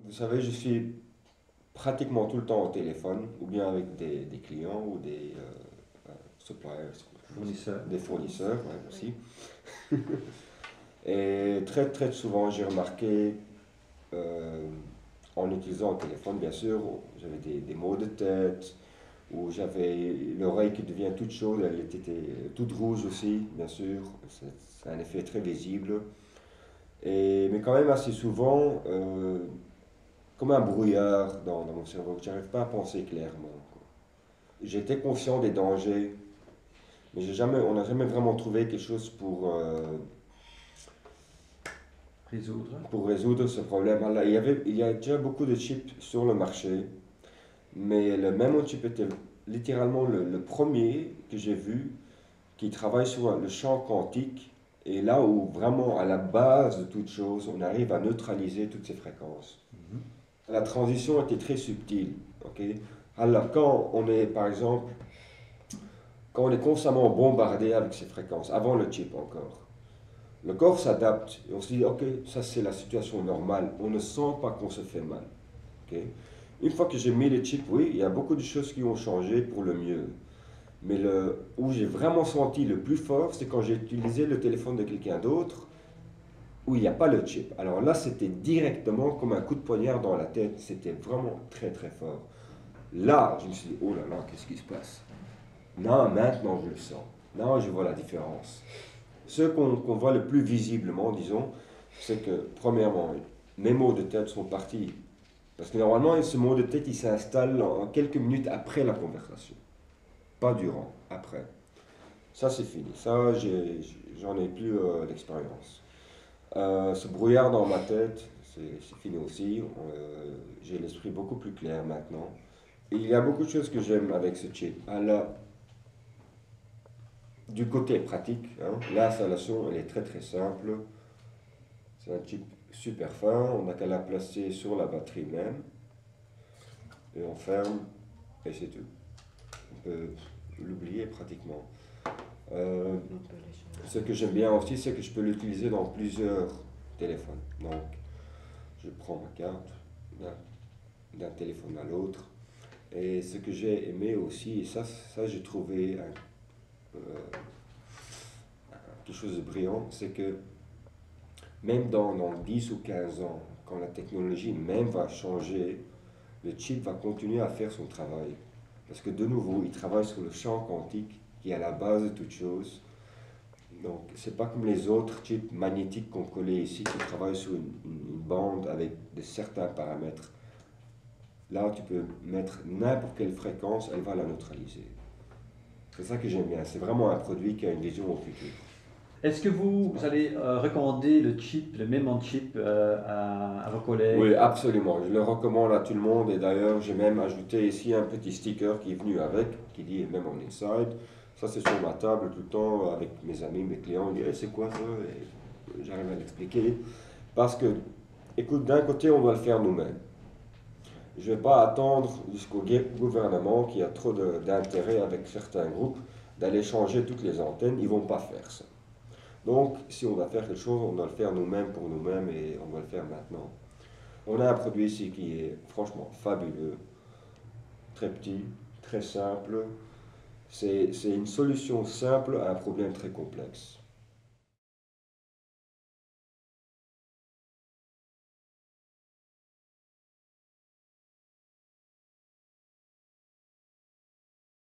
Vous savez, je suis pratiquement tout le temps au téléphone, ou bien avec des clients ou des suppliers, Fournisseur. des fournisseurs, ouais, Oui. aussi. Et très très souvent, j'ai remarqué, euh, en utilisant le téléphone, bien sûr, j'avais des maux de tête, ou j'avais l'oreille qui devient toute chaude, elle était toute rouge aussi, bien sûr, c'est un effet très visible. Mais quand même assez souvent, comme un brouillard dans mon cerveau, j'arrive pas à penser clairement. J'étais conscient des dangers, mais on n'a jamais vraiment trouvé quelque chose Résoudre. pour résoudre ce problème. Alors, il y a déjà beaucoup de chips sur le marché, mais le même chip était littéralement le premier que j'ai vu qui travaille sur le champ quantique, et là où vraiment à la base de toute chose, on arrive à neutraliser toutes ces fréquences. Mhm. La transition était très subtile. Ok. Alors quand on est, par exemple, quand on est constamment bombardé avec ces fréquences, avant le chip encore, le corps s'adapte et on se dit, ok, ça c'est la situation normale. On ne sent pas qu'on se fait mal. Ok. Une fois que j'ai mis le chip, oui, il y a beaucoup de choses qui ont changé pour le mieux. Mais où j'ai vraiment senti le plus fort, c'est quand j'ai utilisé le téléphone de quelqu'un d'autre, où il n'y a pas le chip. Alors là, c'était directement comme un coup de poignard dans la tête. C'était vraiment très très fort. Là, je me suis dit, oh là là, qu'est-ce qui se passe? Non, maintenant je le sens. Non, je vois la différence. Ce qu'on voit le plus visiblement, disons, c'est que, premièrement, mes maux de tête sont partis. Parce que normalement, ce mot de tête, il s'installe en quelques minutes après la conversation. Pas durant, après. Ça, c'est fini. Ça, j'en ai plus d'expérience. Ce brouillard dans ma tête, c'est fini aussi. J'ai l'esprit beaucoup plus clair maintenant. Et il y a beaucoup de choses que j'aime avec ce chip. Alors, du côté pratique, hein, l'installation, elle est très très simple. C'est un chip super fin. On n'a qu'à la placer sur la batterie même. Et on ferme. Et c'est tout. On peut l'oublier pratiquement. Euh, On peut les changer. Ce que j'aime bien aussi, c'est que je peux l'utiliser dans plusieurs téléphones. Donc, je prends ma carte d'un téléphone à l'autre. Et ce que j'ai aimé aussi, et ça j'ai trouvé quelque chose de brillant, c'est que même dans 10 ou 15 ans, quand la technologie même va changer, le chip va continuer à faire son travail. Parce que de nouveau, il travaille sur le champ quantique qui est à la base de toute chose. Donc, c'est pas comme les autres chips magnétiques qu'on collait ici qui travaillent sur une bande avec certains paramètres. Là, tu peux mettre n'importe quelle fréquence, elle va la neutraliser. C'est ça que j'aime bien. C'est vraiment un produit qui a une vision au futur. Est-ce que vous allez recommander le chip, le même en chip à vos Oui, collègues? absolument. Je le recommande à tout le monde. Et d'ailleurs, j'ai même ajouté ici un petit sticker qui est venu avec, qui dit même on inside. Ça, c'est sur ma table tout le temps avec mes amis, mes clients. Ils disent, c'est quoi ça? Et j'arrive à l'expliquer. Parce que, écoute, d'un côté, on doit le faire nous-mêmes. Je ne vais pas attendre jusqu'au gouvernement qui a trop d'intérêt avec certains groupes d'aller changer toutes les antennes. Ils ne vont pas faire ça. Donc, si on va faire quelque chose, on doit le faire nous-mêmes pour nous-mêmes et on doit le faire maintenant. On a un produit ici qui est franchement fabuleux, très petit, très simple. C'est une solution simple à un problème très complexe.